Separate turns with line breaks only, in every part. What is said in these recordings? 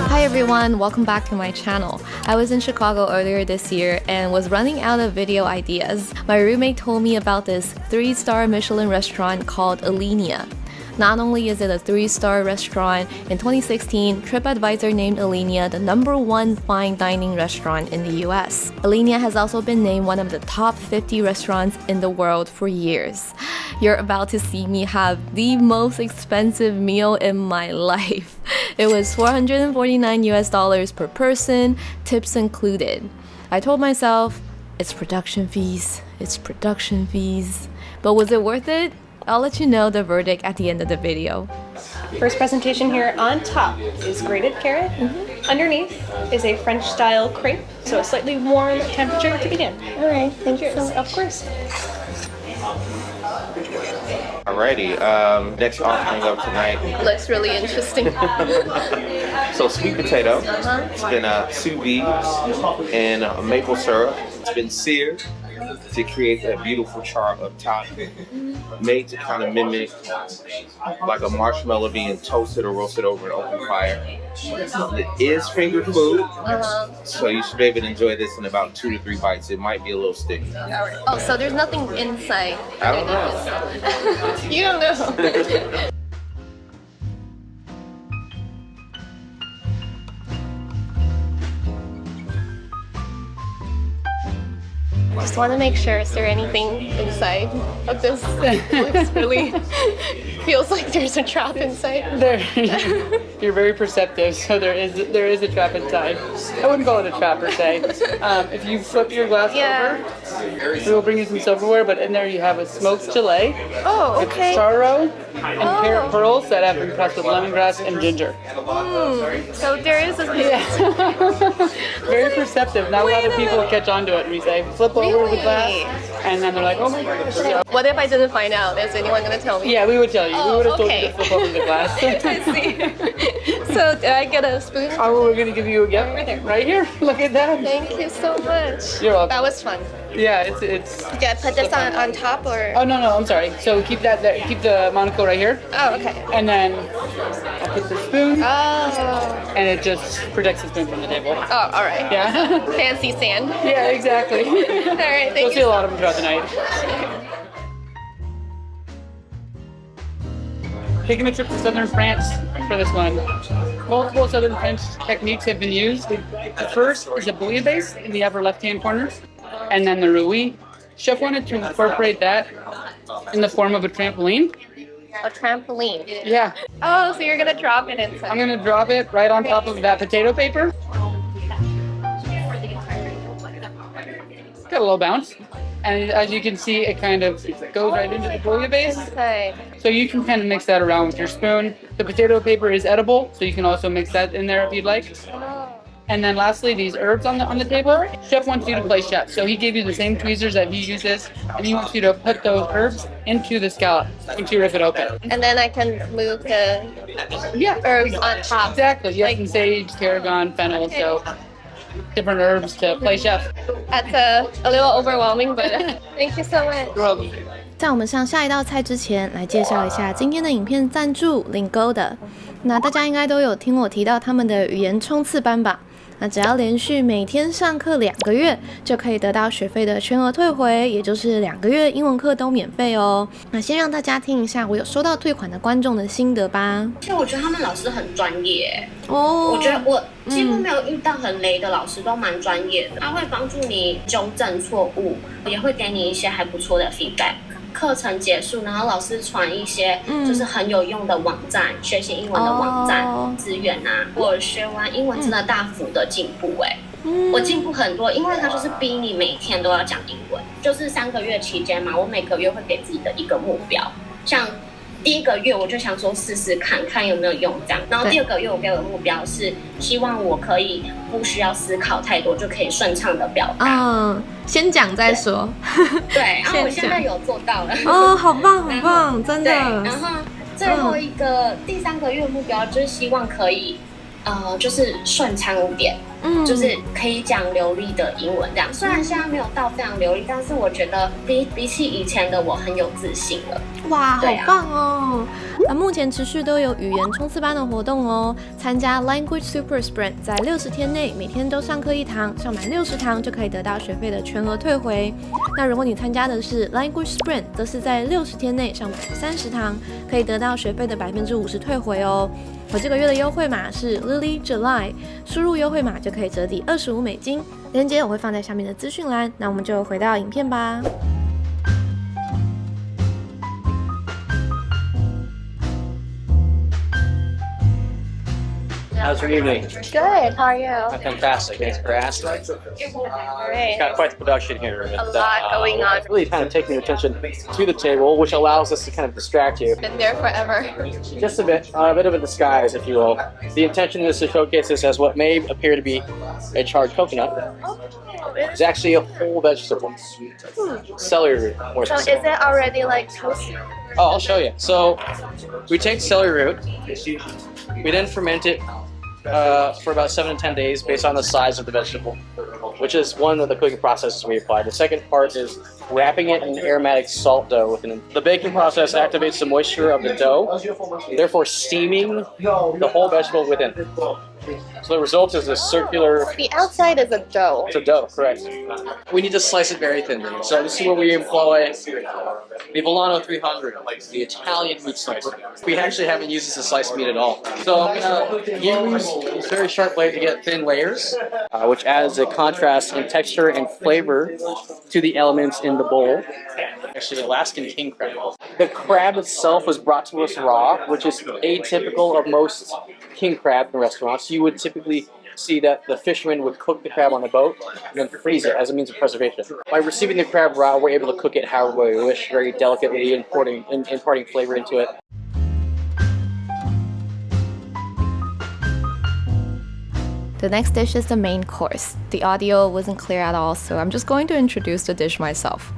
Hi everyone, welcome back to my channel. I was in Chicago earlier this year and was running out of video ideas. My roommate told me about this 3-star Michelin restaurant called Alinea. Not only is it a 3-star restaurant, in 2016, TripAdvisor named Alinea the #1 fine dining restaurant in the US. Alinea has also been named one of the top 50 restaurants in the world for years. You're about to see me have the most expensive meal in my life. It was $449 per person, tips included. I told myself, it's production fees. But was it worth it? I'll let you know the verdict at the end of the video.
First presentation here, on top is grated carrot. Underneath is a French-style crepe, so a slightly warm temperature to begin.
All right, thank you.
Of course.
Alrighty, next offering of tonight.
Looks really interesting.
So sweet potato. It's been sous vide in maple syrup. It's been seared to create that beautiful char up top, made to kind of mimic like a marshmallow being toasted or roasted over an open fire. It is finger food, so you should be able to enjoy this in about 2 to 3 bites. It might be a little sticky.
Oh, so there's nothing inside.
I don't know.
You don't know. Just want to make sure, is there anything inside of this? Looks really feels like there's a trap inside.
You're very perceptive, so there is a trap inside. I wouldn't call it a trap per se. If you flip your glass over, we will bring you some silverware, but in there you have a smoked gelée.
Oh, okay.
With churro and carrot pearls that have been pressed with lemongrass and ginger.
So there is a
Very perceptive. Not a lot of people catch on to it. We say flip over the glass, and then they're like, oh my gosh. So,
what if I didn't find out? Is anyone going to tell me?
yeah, we would tell you. We would have told
okay.
you to flip over the glass.
I see. So do I get a spoon?
Oh, we're gonna give you a gift right here. Look at that.
Thank you so much.
You're welcome.
That was fun.
Yeah, it's.
Do I put this on top or?
Oh no, I'm sorry. So keep that there. Keep the monocle right here.
Oh, okay.
And then I'll put the spoon.
Oh.
And it just protects the spoon from the table.
Oh, all right.
Yeah.
Fancy sand.
Yeah, exactly.
All right. Thank
You'll see a lot of them throughout the night. Taking a trip to southern France for this one. Multiple southern French techniques have been used. The first is a bouillabaisse in the upper left-hand corner, and then the rouille. Chef wanted to incorporate that in the form of a trampoline.
A trampoline.
Yeah.
Oh, so you're gonna drop it inside.
I'm gonna drop it right on top of that potato paper. Got a little bounce. And as you can see, it kind of goes right into the bouillabaisse.
Inside.
So you can kind of mix that around with your spoon. The potato paper is edible, so you can also mix that in there if you'd like. And then lastly, these herbs on the table. Chef wants you to play chef, so he gave you the same tweezers that he uses, and he wants you to put those herbs into the scallop once you rip it open.
And then I can move the herbs on top.
Exactly. You have some sage, tarragon, fennel, so different herbs to play chef.
That's a little overwhelming, but thank you so much.
You're welcome.
在我们上下一道菜之前，来介绍一下今天的影片赞助领购的。那大家应该都有听我提到他们的语言冲刺班吧？那只要连续每天上课2个月，就可以得到学费的全额退回，也就是2个月英文课都免费哦。那先让大家听一下我有收到退款的观众的心得吧。
就我觉得他们老师很专业
哦，
我觉得我几乎没有遇到很雷的老师，都蛮专业的。他会帮助你纠正错误，也会给你一些还不错的 feedback。课程结束，然后老师传一些就是很有用的网站，学习英文的网站资源啊。我学完英文真的大幅的进步我进步很多，因为他就是逼你每天都要讲英文。就是3个月期间嘛，我每个月会给自己的一个目标，像第1个月我就想说试试看看有没有用这样，然后第2个月我给我的目标是希望我可以不需要思考太多就可以顺畅的表达。
先讲再说。
对，然后我现在有做到了。
哦，好棒好棒，真的。
对，然后最后一个第3个月目标就是希望可以就是顺畅一点，就是可以讲流利的英文这样。虽然现在没有到非常流利，但是我觉得比起以前的我很有自信了。
哇，好棒哦！目前持续都有语言冲刺班的活动哦。参加 Language Super Sprint， 在60天内每天都上课1堂，上满60堂就可以得到学费的全额退回。那如果你参加的是 Language Sprint， 则是在60天内上满30堂，可以得到学费的50%退回哦。我这个月的优惠码是 LILYJULY， 输入优惠码就可以折抵25美金，链接我会放在下面的资讯栏。那我们就回到影片吧。
How's your evening?
Good. How are you?
Fantastic. Thanks for asking.
Great.
Got quite the production here.
A lot going on.
Really kind of taking your attention to the table, which allows us to kind of distract you.
Been there forever.
Just a bit of a disguise, if you will. The intention is to showcase this as what may appear to be a charred coconut. It's actually a whole vegetable. Celery root, more
So is
specifically.
it already like toasted?
Oh, I'll show you. So we take celery root, we then ferment it for about 7 to 10 days based on the size of the vegetable, which is one of the cooking processes we apply. The second part is wrapping it in aromatic salt dough. The baking process activates the moisture of the dough, therefore steaming the whole vegetable within. So the result is a circular.
The outside is a dough.
It's a dough, correct. We need to slice it very thinly. So this is where we employ the Volano 300, the Italian meat slicer. We actually haven't used this to slice meat at all. So I'm going to use this very sharp blade to get thin layers, which adds a contrast in texture and flavor to the elements in the bowl. Actually, Alaskan king crab. The crab itself was brought to us raw, which is atypical of most king crab in restaurants. You would typically see that the fishermen would cook the crab on the boat and then freeze it as a means of preservation. By receiving the crab raw, we're able to cook it however we wish, very delicately, imparting flavor into it.
The next dish is the main course. The audio wasn't clear at all, so I'm just going to introduce the dish myself.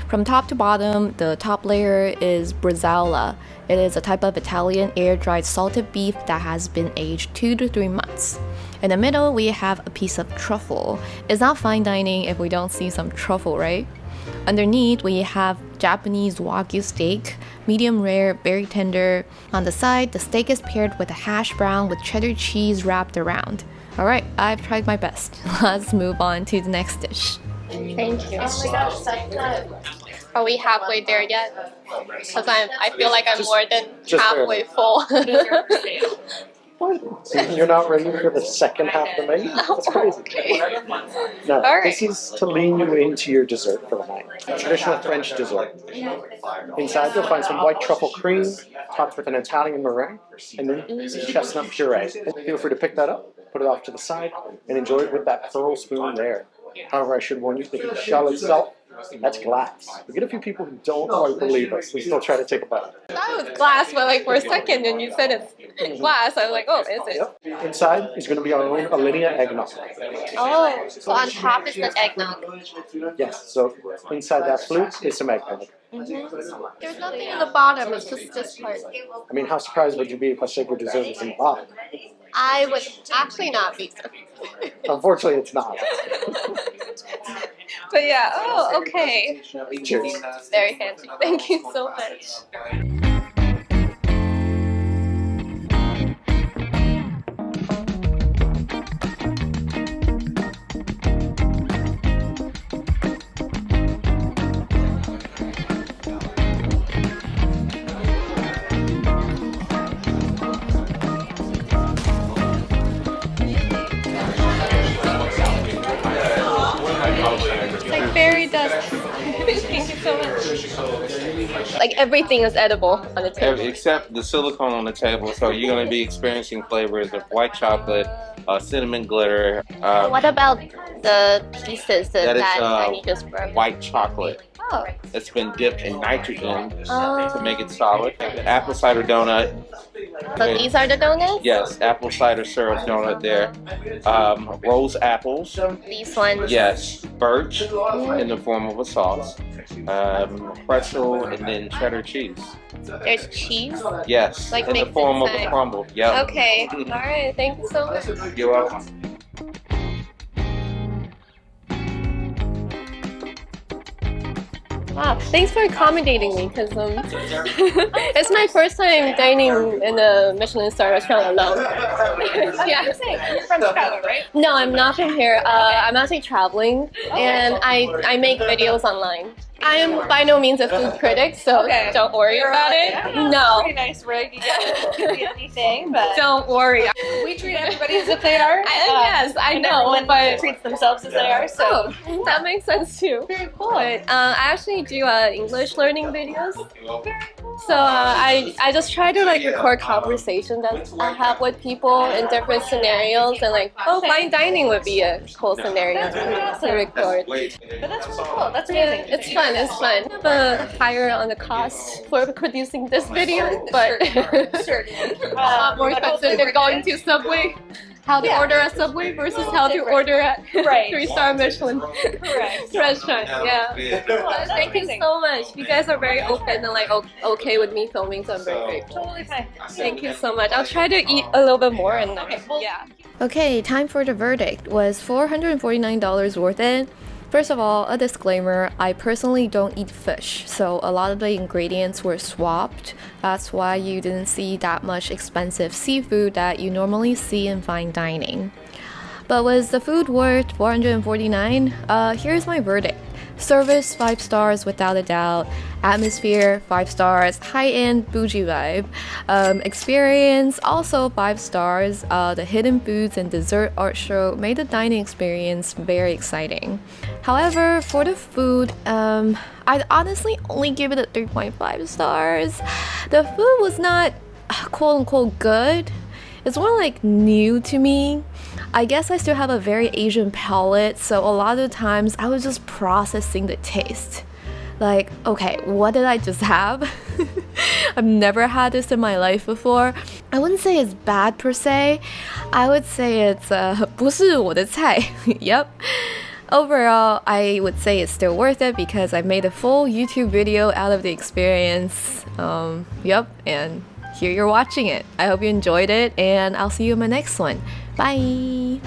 From top to bottom, the top layer is bresaola. It is a type of Italian air-dried salted beef that has been aged 2 to 3 months. In the middle, we have a piece of truffle. It's not fine dining if we don't see some truffle, right? Underneath, we have Japanese Wagyu steak, medium rare, very tender. On the side, the steak is paired with a hash brown with cheddar cheese wrapped around. Alright, I've tried my best. Let's move on to the next dish.
Thank you. Oh my gosh, so good. Are we halfway there yet? Because I feel like I'm more than halfway full.
You're not ready for the second half of the menu? That's crazy.
Okay.
No,
All right.
this is to lean you into your dessert for the night. Traditional French dessert. Inside you'll find some white truffle cream, topped with an Italian meringue, and then some chestnut puree. Feel free to pick that up, put it off to the side, and enjoy it with that pearl spoon there. However, I should warn you, the shell itself, that's glass. We get a few people who don't quite believe us. We still try to take a bite.
I thought it was glass, but like for a second, and you said it's glass. I was like, oh, is it?
Yep. Inside is going to be our own Alinea eggnog.
Oh, so on top is the eggnog.
Yes, so inside that flute is some eggnog.
There's nothing in the bottom, it's just this part.
I mean, how surprised would you be if I said your dessert was in the bottom?
I would actually not be surprised.
Unfortunately, it's not.
But yeah, oh, okay.
Cheers.
Very fancy. Thank you so much. It's like fairy dust. Thank you so much. Like everything is edible on the table.
Except the silicone on the table, so you're going to be experiencing flavors of white chocolate, cinnamon glitter.
What about the pieces
That is,
I just broke?
White chocolate.
Oh.
It's been dipped in nitrogen to make it solid. Apple cider donut.
So these are the donuts?
Yes, apple cider syrup donut there. Rose apples.
These ones?
Yes, birch in the form of a sauce. Pretzel and then cheddar cheese.
There's cheese?
Yes,
Like
in the
mixed
form of a
inside.
crumble. Yep.
Okay. Alright, thank you so much.
You're welcome.
Wow, thanks for accommodating me because it's my first time dining in a Michelin star restaurant alone. Yeah.
You're from Chicago, right?
No, I'm not from here. I'm actually traveling and I make videos online. I am by no means a food critic, so
Okay.
don't worry about it. No,
Pretty nice rig. You can't be anything, but
don't worry.
we treat everybody as if they are.
Yes, I
and
know,
everyone
but
treats themselves as they are. So
oh, that makes sense too.
very cool.
But I actually do English learning videos. So I just try to like record conversations that I have with people in different scenarios and like fine dining would be a cool scenario to record.
But that's really cool. That's
Yeah,
amazing.
it's fun. It's fun. Higher on the cost for producing this video, but
Certainly.
a lot more expensive than going to Subway. How to
Yeah.
order at Subway versus how to order at
Right.
3-star Michelin
Correct.
restaurant. Yeah.
That's
Thank you
amazing.
so much. You guys are very open and like okay with me filming, so I'm very grateful.
Totally fine.
Thank you so much. I'll try to eat a little bit more and
Well,
yeah. Okay, time for the verdict. Was $449 worth it? First of all, a disclaimer, I personally don't eat fish, so a lot of the ingredients were swapped. That's why you didn't see that much expensive seafood that you normally see in fine dining. But was the food worth $449? Here's my verdict. Service 5 stars without a doubt. Atmosphere 5 stars. High-end bougie vibe. Experience also 5 stars. The hidden foods and dessert art show made the dining experience very exciting. However, for the food, I'd honestly only give it a 3.5 stars. The food was not quote-unquote good. It's more like new to me. I guess I still have a very Asian palate, so a lot of times I was just processing the taste. Like, okay, what did I just have? I've never had this in my life before. I wouldn't say it's bad per se. I would say it's 不是我的菜. Yep. Overall, I would say it's still worth it because I made a full YouTube video out of the experience. Yep, and here you're watching it. I hope you enjoyed it, and I'll see you in my next one. Bye!